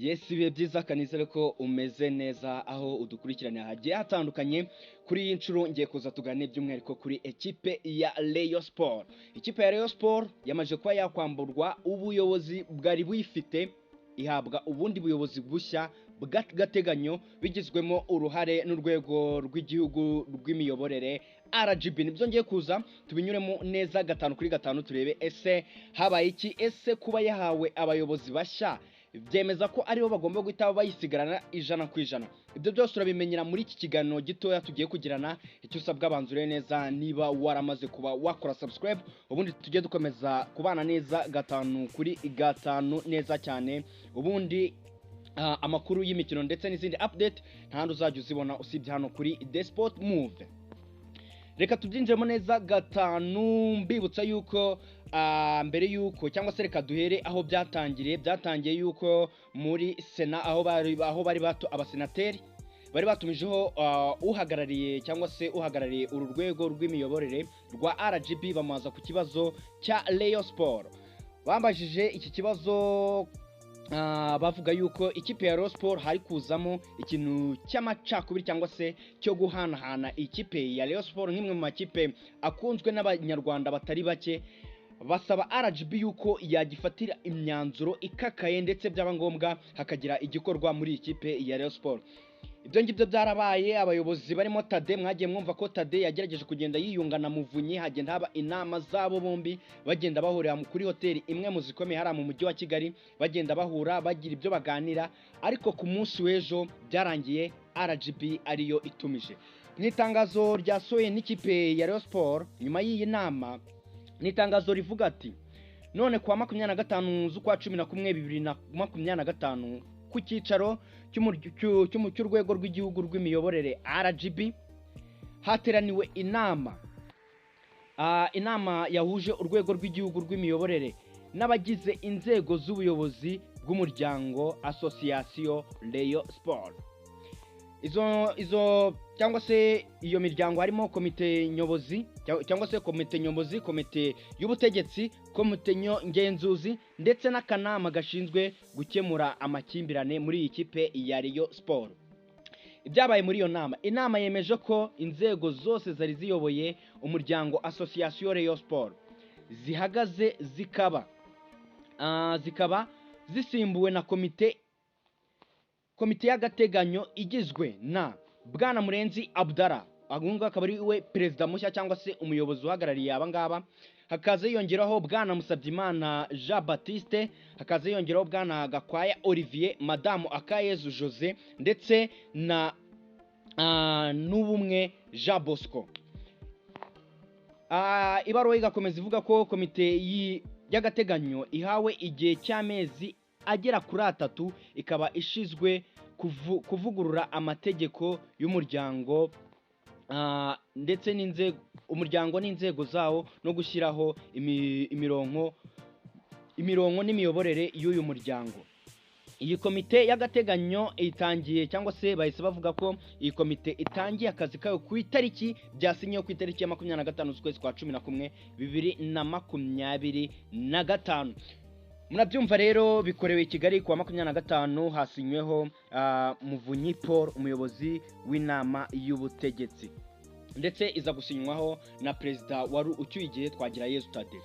Yes, ibihe byiza kanizere ko umeze neza aho udukurikirana hagiye hatandukanye. Kuri iyi nshuro ngiye kuza tugane by'umwihariko kuri ekipe ya Rayon Sport. Ikipe ya Rayon Sport yamaje kuba yakwamburwa ubuyobozi bwari buyifite, ihabwa ubundi buyobozi bushya bw'agateganyo bigizwemo uruhare n'urwego rw'igihugu rw'imiyoborere RGB. Nibyo ngiye kuza tubinyuremo neza gatanu kuri gatanu turebe ese habaye iki, ese kuba yahawe abayobozi bashya byemeza ko aribo bagomba guhita bayisigarana ijana ku ijana. Ibyo byose urabimenyera muri iki kiganiro gitoya tugiye kugirana. Icyo usabwa banzure neza niba waramaze kuba wakora subscribe, ubundi tujye dukomeza kubana neza gatanu kuri gatanu neza cyane. Ubundi amakuru y'imikino ndetse n'izindi update ntahandi uzajya uzibona usibye hano kuri The Sport Move. Reka tubyinjiremo neza gatanu mbibutsa yuko mbere yuko cyangwa se reka duhere aho byatangiye yuko muri Sena aho bari bato abasenateri bari batumijeho uhagarariye cyangwa se uhagarariye uru rwego rw'imiyoborere rwa RGB bamaza ku kibazo cya Rayon Sport. Bambajije iki kibazo bavuga yuko ikipe ya Rayon Sport hari kuzamo ikintu cy'amacakubiri cyangwa se cyo guhanahana ikipe ya Rayon Sport nk'imwe mu makipe akunzwe n'abanyarwanda batari bake. Basaba RGB yuko yagifatira imyanzuro ikakaye ndetse byaba ngombwa hakagira igikorwa muri ikipe ya Rayon Sport. Ibyo ngibyo byarabaye. Abayobozi barimo Thadee, mwagiye mwumva ko Thadee yagerageje kugenda yiyungana Muvunyi, hagenda haba inama zabo bombi bagenda bahurira kuri hoteli imwe mu zikomeye hari mu mujyi wa Kigali, bagenda bahura bagira ibyo baganira, ariko ku munsi w'ejo byarangiye RGB ariyo itumije. Mu itangazo ryasohoye n'ikipe ya Rayon Sport nyuma y'iyi nama, ni itangazo rivuga ati none kuwa 25 z'ukwa 11 2025 ku cyicaro cy'urwego rw'igihugu rw'imiyoborere RGB hateraniwe inama yahuje urwego rw'igihugu rw'imiyoborere n'abagize inzego z'ubuyobozi bw'umuryango Association Rayon Sport. Izo cyangwa se iyo miryango harimo komite nyobozi cyangwa se komite nyobozi, komite y'ubutegetsi, komite ngenzuzi ndetse n'akanama gashinzwe gukemura amakimbirane muri iyi kipe ya Rayon Sport. Ibyabaye muri iyo inama yemeje ko inzego zose zari ziyoboye umuryango Association Rayon Sport zihagaze zikaba zisimbuwe na komite y'agateganyo igizwe na Bwana Murenzi Abdallah, agunga akaba ari we perezida mushya cyangwa se umuyobozi uhagarariye abangaba. Hakaza yongeraho Bwana Musabyimana Jean Baptiste, hakaza yongeraho Bwana Gakwaya Olivier, Madamu Akayezu Jose ndetse na n'ubumwe Jean Bosco. Ibaruwa igakomeza ivuga ko komite y'agateganyo ihawe igihe cy'amezi agera kuri 3 ikaba ishizwe kuvugurura amategeko y'umuryango ndetse umuryango n'inzego zawo no gushyiraho imirongo n'imiyoborere y'uyu muryango. Iyi komite y'agateganyo itangiye cyangwa se bahise bavuga ko iyi komite itangiye akazi kayo ku itariki byasinyeho ku itariki ya 25 z'ukwezi kwa 11 2025. Murabyumva rero bikorewe i Kigali kuwa 25 hasinyweho Muvunyi Paul, umuyobozi w'inama y'ubutegetsi, ndetse iza gusinywaho na perezida wari ucyuye igihe Twagirayezu Thadee.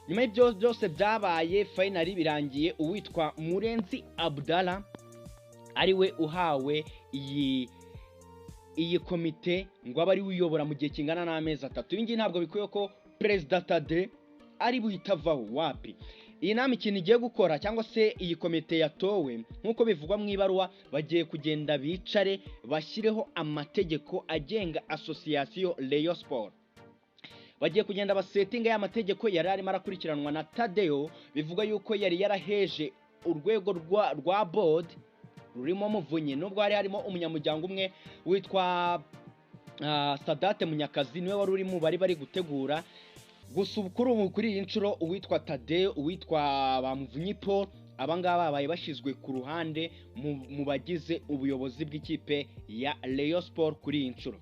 Nyuma y'ibyo byose byabaye finally birangiye uwitwa Murenzi Abdallah ari we uhawe iyi komite ngo abari uyobora mu gihe kingana n'amezi 3. Ibi ngibi ntabwo bikwiye ko perezida Thadee ari buhitavaho wapi. Iyi nama ikintu igiye gukora cyangwa se iyi komite yatowe nk'uko bivugwa mu ibaruwa, bagiye kugenda bicare bashyireho amategeko agenga Association Rayon Sport. Bagiye kugenda basetinga y'amategeko yari arimo arakurikiranwa na Thadee. Bivuga yuko yari yaraheje urwego rwa board rurimo Muvunyi, nubwo hari harimo umunyamuryango umwe witwa Sadate Munyakazi, niwe wari urimo bari gutegura. Gusa kuri iyi nshuro uwitwa Thadee, uwitwa Muvunyi Paul, abangaba babaye bashizwe ku ruhande mu bagize ubuyobozi bw'ikipe ya Rayon Sport kuri iyi nshuro.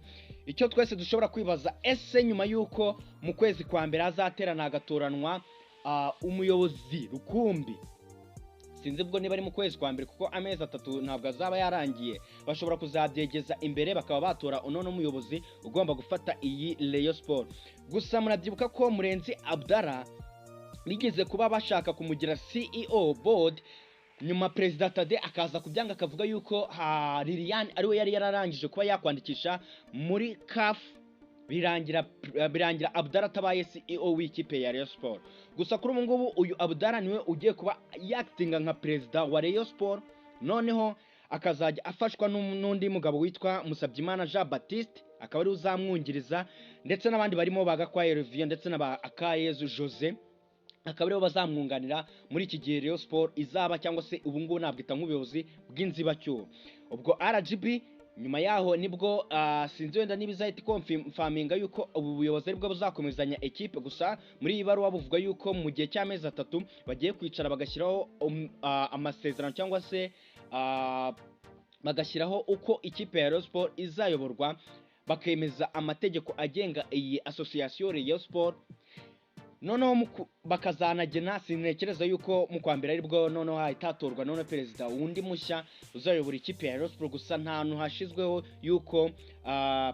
Icyo twese dushobora kwibaza, ese nyuma yuko mu kwezi kwa mbere azaterana agatoranwa umuyobozi rukumbi sinzi ubwo niba ari mu kwezi kwa mbere kuko amezi 3 ntabwo azaba yarangiye, bashobora kuzabyegeza imbere bakaba batora unono muyobozi ugomba gufata iyi Rayon Sport. Gusa murabyibuka ko Murenzi Abdallah bigeze kuba bashaka kumugira CEO board, nyuma President Thadee akaza kubyanga akavuga yuko Liliane ariwe yari yararangije kuba yakwandikisha muri CAF, birangira Abdallah tabaye CEO w'ikipe ya Rayon Sport. Gusa kuri ubu ngubu uyu Abdallah niwe ugiye kuba actinga nka president wa Rayon Sport, noneho akazajya afashwa n'undi mugabo witwa Musabyimana Jean Baptiste, akaba ari uzamwungiriza, ndetse n'abandi barimo bagakwaye Rayon ndetse n'aba Akayezu Jose, akaba aribo bazamwunganira muri iki gihe Rayon Sport izaba, cyangwa se ubu ngubu nabwita nk'ubuyobozi bw'inzibacyuho. Ubwo RGB nyuma yaho nibwo sinzi wenda nibizahita confirminga yuko ubu buyobozi aribwo buzakomezanya ekipe. Gusa muri iyi baruwa buvuga yuko mu gihe cy'amezi 3 bagiye kwicara bagashyiraho amasezerano, cyangwa se bagashyiraho uko ikipe ya Rayon Sport izayoborwa, bakemeza amategeko agenga iyi association Rayon Sport. Noneho bakazanagena, sinekereza yuko mu kwambira aribwo noneho hahitatorwa none perezida wundi mushya uzayobora ikipe ya Rayon Sport. Gusa nta hantu hashizweho yuko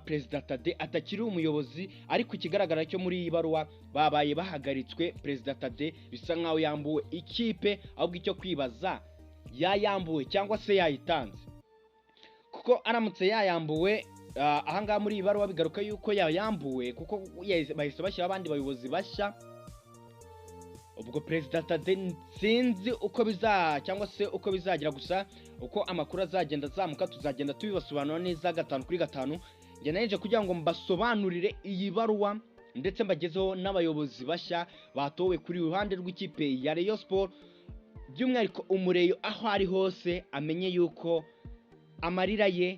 President Thadee atakiri umuyobozi, ariko ikigaragara cyo muri iyi baruwa babaye bahagaritswe President Thadee, bisa nkaho yambuwe ikipe, ahubwo icyo kwibaza yayambuwe cyangwa se yayitanze, kuko aramutse yayambuwe ahangaha muri iyi baruwa bigaruka yuko yayambuwe kuko bahise bashyira abandi bayobozi bashya. Ubwo President Thadee sinzi uko cyangwa se uko bizagira, gusa uko amakuru azagenda azamuka tuzagenda tubibasobanura neza 5 kuri 5. Njye naje kugira ngo mbasobanurire iyi baruwa ndetse mbagezeho n'abayobozi bashya batowe kuri ruhande rw'ikipe ya Rayon Sport, by'umwihariko umureyo aho ari hose amenye yuko amarira ye,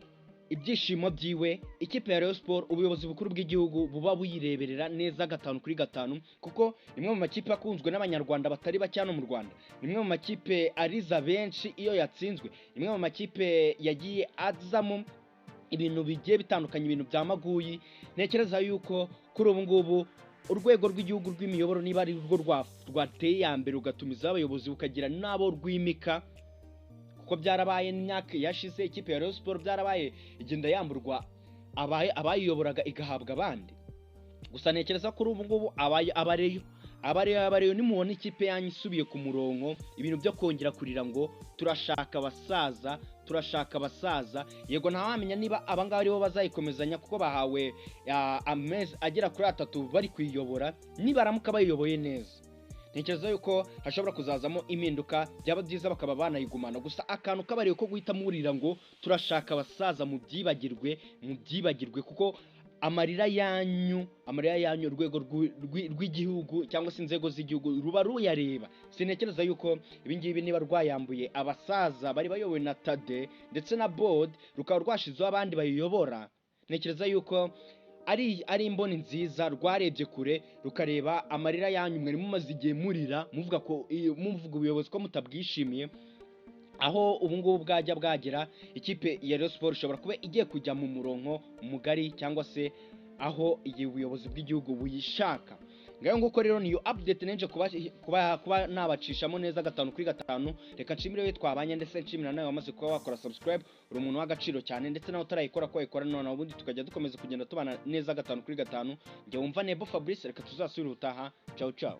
ibyishimo byiwe ikipe ya Rayon Sport ubuyobozi bukuru bw'igihugu buba buyireberera neza 5 kuri 5, kuko imwe mu makipe akunzwe n'abanyarwanda batari bake hano mu Rwanda, imwe mu makipe ariza benshi iyo yatsinzwe, imwe mu makipe yagiye azamo ibintu bigiye bitandukanye, ibintu byamaguyi. Nekereza yuko kuri ubu ngubu urwego rw'igihugu rw'imiyoboro niba ari rwo rwateye ya mbere ugatumiza abayobozi ukagira nabo rwimika, kuko byarabaye imyaka yashize ikipe ya Rayon Sport byarabaye igenda yamburwa abayiyoboraga igahabwa abandi. Gusa nekereza kuri ubu ngubu abareyo nimubona ikipe yanyu isubiye ku murongo, ibintu byo kongera kurira ngo turashaka abasaza, yego ntawamenya niba abangaba aribo bazayikomezanya, kuko bahawe amezi agera kuri 3 bari kuyiyobora, nibaramuka bayiyoboye neza. Ntekereza yuko hashobora kuzazamo impinduka, byaba byiza bakaba banayigumana. Gusa akantu kabariye ko guhita murira ngo turashaka abasaza mu byibagirwe, kuko amarira yanyu urwego rw'igihugu cyangwa se inzego z'igihugu ruba ruyareba. Sinekereza yuko ibingibi niba rwayambuye abasaza bari bayobowe na Thadee ndetse na board rukaba rwashizeho abandi bayiyobora, ntekereza yuko ari imboni nziza, rwarebye kure rukareba amarira yanyu mwari mumaze igihe murira muvuga ubuyobozi ko mutabwishimiye, aho ubu ngubu bwajya bwagera ikipe ya Rayon Sport ishobora kuba igiye kujya mu murongo mugari, cyangwa se aho iyi buyobozi bw'igihugu buyishaka. Ngayo nguko rero niyo update nenje kuba nabacishamo neza 5 kuri 5. Reka nshimire we twabanye, ndetse nshimira nawe wamaze kuba wakora subscribe, uri umuntu w'agaciro cyane, ndetse nawe utarayikora ko ikora none, ubundi tukajya dukomeza kugenda tubana neza 5 kuri 5. Njye wumva Nebo Fabrice, reka tuzasubira utaha. Ciao ciao.